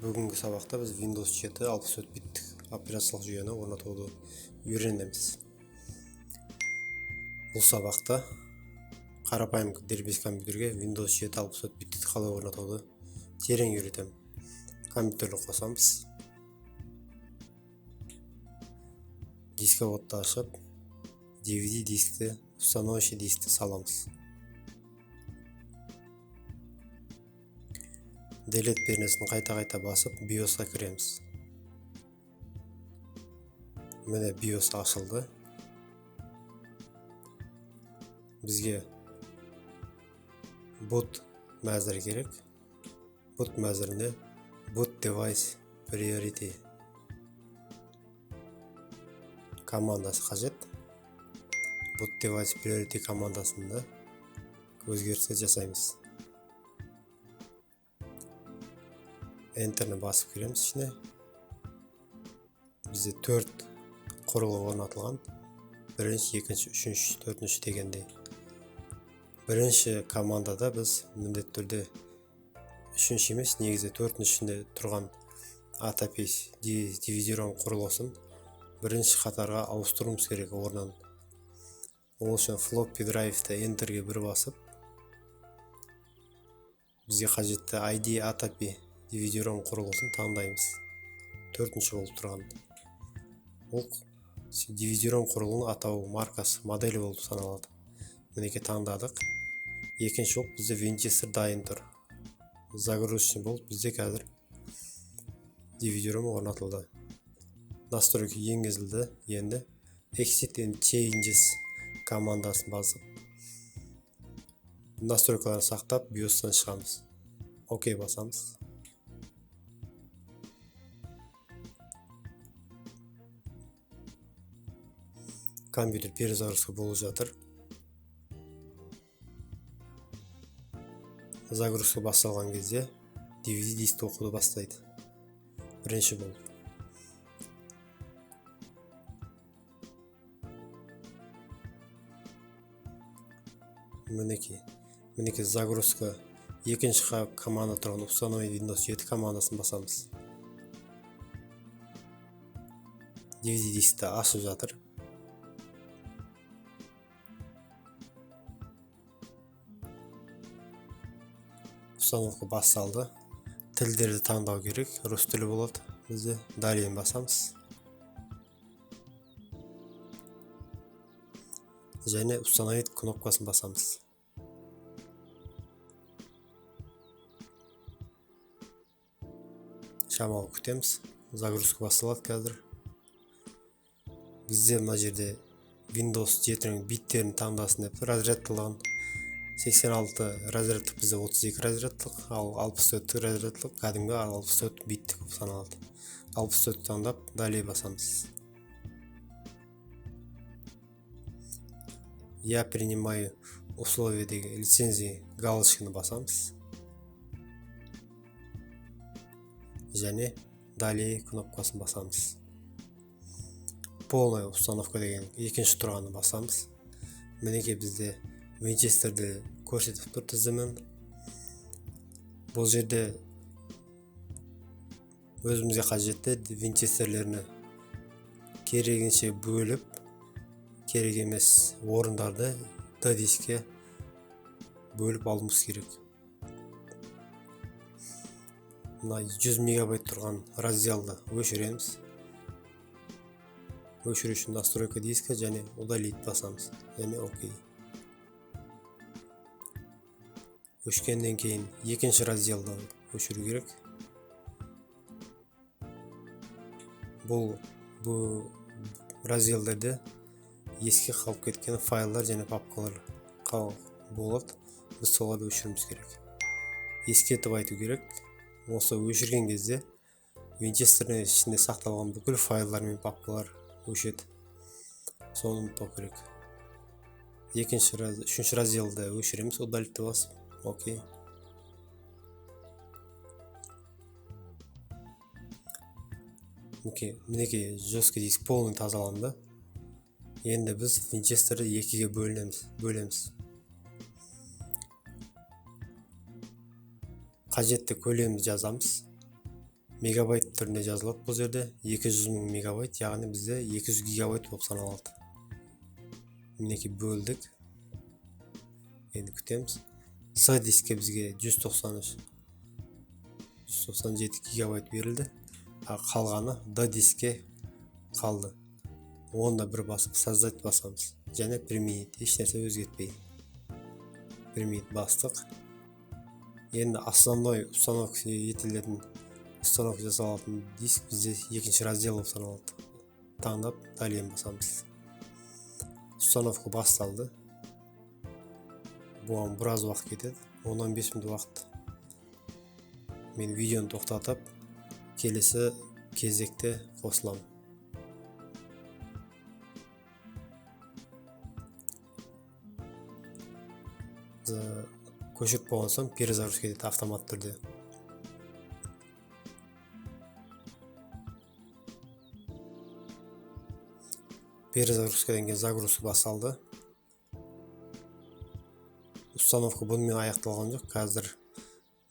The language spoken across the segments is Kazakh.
Бүгінгі сабақта біз Windows 7 64 биттік операциялық жүйені орнатуды үйренеміз. Бұл сабақта қарапайым дербес компьютерге Windows 7 64 битті қалай орнатуды терең үйретемін. Компьютерді қосамыз. Дисководты ашып, DVD дискті, установщик дискті саламыз. Delete пернесін қайта басып, BIOS-қа кіреміз. Міне BIOS ашылды. Бізге boot мәзір керек. Boot мәзіріне boot device priority командасы қажет. Boot device priority командасында өзгерістер жасаймыз. Enter'ні басып кіреміз ішіне. Бізде 4 құрылғы орнатылған. Бірінші, екінші, үшінші, төртінші дегендей. Бірінші командада біз міндетті түрде үшінші емес, негізі төртіншісінде тұрған атапес дивизион құрылғысын бірінші қатарға ауыстыруымыз керек орнын. Ол үшін floppy drive'ты Enter'ге бір басып, бізге қажетті ID атапи дивизион құрылғысын таңдаймыз. Төртінші болып тұрған. Ол дивизион құрылғының атауы, маркасы, моделі болып саналады. Мінеке таңдадық. Екінші болып бізде Winchester дайын тұр. Загрузочный болып бізде қазір дивизион орнатылды. Настройка енгізілді. Енді Exit and Changes командасын басып, настройкаларын сақтап, BIOS-тан шығамыз. OK басамыз. Компьютер перезагрузка болып жатыр. Загрузка басталған кезде DVD дискті оқуды бастайды. Бірінші болып. Мінеке загрузка екінші команда тұрған установить Windows 7 командасын басамыз. DVD дискті ашып жатыр. Установка басталды. Тілдерді таңдау керек. Рус тілі болады. Бізде далее басамыз. Және установить кнопкасын басамыз. Шамалы күтеміз. Загрузка басталады қазір. Бізде мына жерде Windows 7-ның биттерін таңдасын деп разрядтылығын. 86 разрядтық бізде 32 разрядтық, ал 64 разрядтық кәдімгі 64 биттік болып саналады. 64 таңдап, далее басамыз. Я принимаю условия деген лицензия галочканы басамыз. Және далее кнопкасын басамыз. Полная установка деген екінші тұрғаны басамыз. Мінеке бізде Winchester'ді көрсетіп тұр тізімін. Бұл жерде өзімізге қажетті Winchester'леріні керегінше бөліп, керек емес орындарды дискке бөліп алуымыз керек. Мына 100 мегабайт тұрған разделді өшіреміз. Өшіру үшін настройка диска және удалить басамыз. Және OK. Өшкеннен кейін екінші разделді өшіру керек. Бұл разделдерде еске қалып кеткен файлдар және папкалар болады. Біз соларды өшіруіміз керек. Ескертіп айту керек. Осы өшірген кезде Winchester'ның ішінде сақталған бүкіл файлдар мен папкалар өшеді. Соны ұмытпау керек. Үшінші разделді өшіреміз, удалитті басып. OK. Мінеке жесткий диск полный тазаланды. Енді біз Winchester'ды екіге бөлеміз. Қажетті көлемді жазамыз. мегабайт түрінде жазылады. Бұл жерде 200.000 мегабайт, яғни бізде 200 гигабайт болып саналады. Мінекей бөлдік. Енді күтеміз. С дискке бізге 197 гигабайт берілді. Қалғаны Д дискке қалды. Онда бір басып создать басамыз. Және применить, еш нәрсе өзгертпей. Применить бастық. Енді основной установка етілетін установка жасалатын диск бізде екінші раздел болып саналады. Таңдап далее басамыз. Установка басталды. Бұған біраз уақыт кетеді. 15 минут уақыт. Мен видеоны тоқтатып, келесі кезекте қосыламын. Көшіріп болған соң перезагрузка етеді автомат түрде. Перезагрузкадан кейін загрузка басталды. Установка бұнымен аяқталған жоқ. Қазір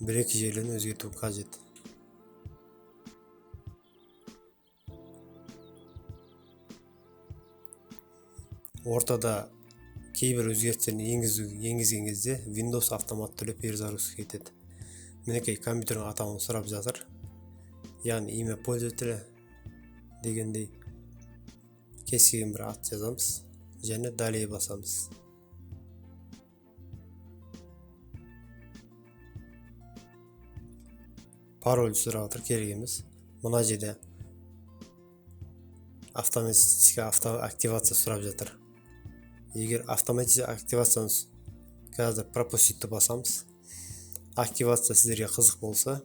бір-екі жерлерін өзгерту қажет. Ортада кейбір өзгерістерін енгізген кезде Windows автомат түрде перезагрузка етеді. Мінекей компьютердің атауын сұрап жатыр. Яғни имя пользователя дегендей кез келген бір ат жазамыз және далее басамыз. Пароль сұрап жатыр, керек емес. Мына жерде автоматический активация сұрап жатыр. Егер автоматический активацияны қазір пропуститті басамыз. Активация сіздерге қызық болса,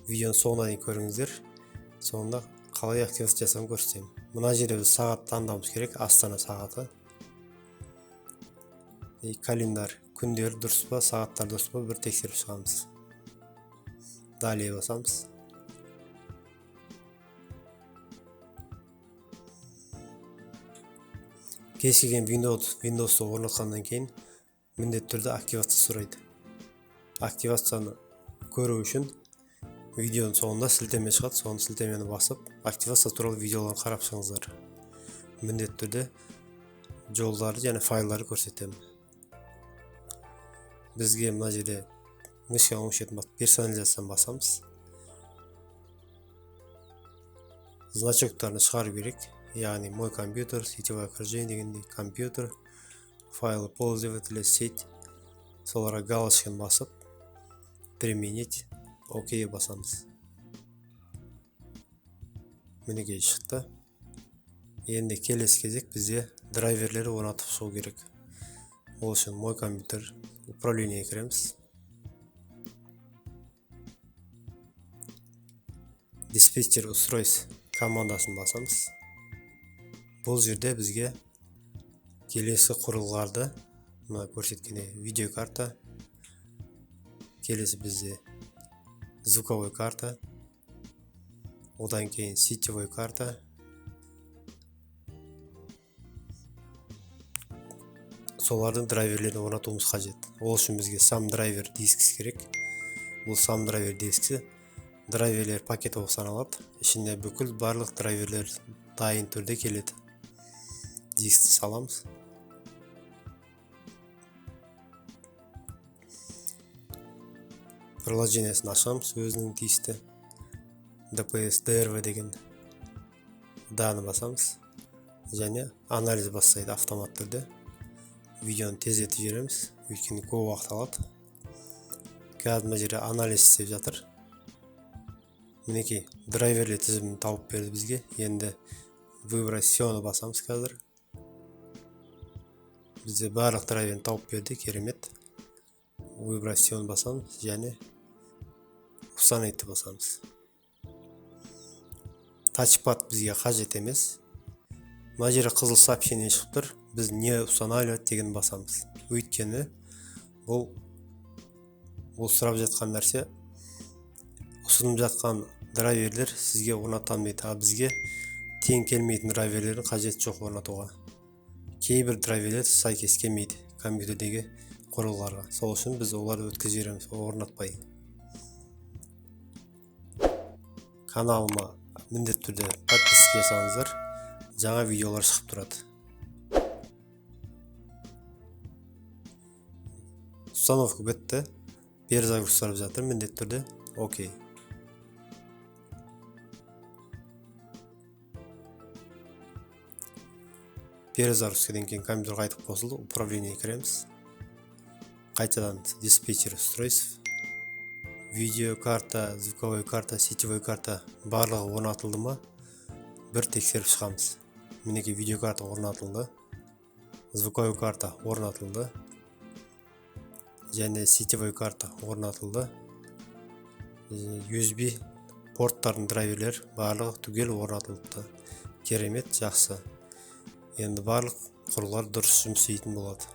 видеоны соңына дейін көріңіздер. Соңында қалай активация жасауын көрсетемін. Мына жерде біз сағат таңдауымыз керек, Астана сағаты. Календарь, күндер дұрыс па, сағаттар дұрыс па, бір тексеріп шығамыз. Далее басамыз. Кез келген Windows'ты орнатқаннан кейін міндетті түрде активация сұрайды. Активацияны көру үшін видеоның соңында сілтеме шығады, соны сілтемені басып, активация туралы видеоларын қарап шығыңыздар. Міндетті түрде жолдарды және файлдарды көрсетемін. Бізге мына жерде мышқа оңшетін персонализацияны басамыз. Значоктарны шығару керек. Яғни мой компьютер, сетевое окружение дегендей, компьютер, файлы пользователя, сеть. Соларға галочканы басып, применить, окей басамыз. Мінекей шықты. Енді келесі кезек бізде драйверлері орнатып шығу керек. Ол үшін мой компьютер, управление кіреміз. Диспетчер устройств командасын басамыз. Бұл жерде бізге келесі құрылғыларды көрсеткені видеокарта, келесі бізде звуковой карта, одан кейін сетевой карта, солардың драйверлерін орнатуымыз қажет. Ол үшін бізге сам драйвер дискісі керек. Бұл сам драйвер дискісі драйверлер пакеті болып саналады. Ішінде бүкіл барлық драйверлер дайын түрде келеді. Дискті саламыз. Приложениесін ашамыз, өзінің тиісті DPS DRV деген даны басамыз. Және анализ бастайды автомат түрде. Видеоны тездетіп жібереміз, өйткені көп уақыт алады. Қазір мына жерде анализ істеп жатыр. Мінекей драйверлер тізімін тауып берді бізге. Енді выбрать всені басамыз қазір. Бізде барлық драйверін тауып берді, керемет. Выбрать всені басамыз және установить басамыз. Тачпад бізге қажет емес. Мына жерде қызыл сообщение шығып тұр. Біз не устанавливать деген басамыз. Өйткені бұл сұрап жатқан нәрсе, ұсынып жатқан драйверлер сізге орнатамын дейді. Бізге тең келмейтін драйверлерін қажет жоқ орнатуға. Кейбір драйверлер сәйкес келмейді компьютердегі құрылғыларға. Сол үшін біз оларды өткізіп жібереміз, орнатпай. каналыма міндетті түрде подписка жасаңыздар, жаңа видеолар шығып тұрады. Установка бітті, перезагрузка жатыр, міндетті түрде. Окей. Перезагрузкадан кейін компьютер қайтып қосылды, управление кіреміз. Қайтадан диспетчер устройств, видео карта, звуковой карта, сетевой карта барлығы орнатылды ма? Бір тексеріп шығамыз. Мінеки видео карта орнатылды, звуковой карта орнатылды, және сетевой карта орнатылды. USB порттардың драйверлер барлығы түгел орнатылды. Керемет, жақсы. Енді барлық құрылғылар дұрыс жұмыс істейтін болады.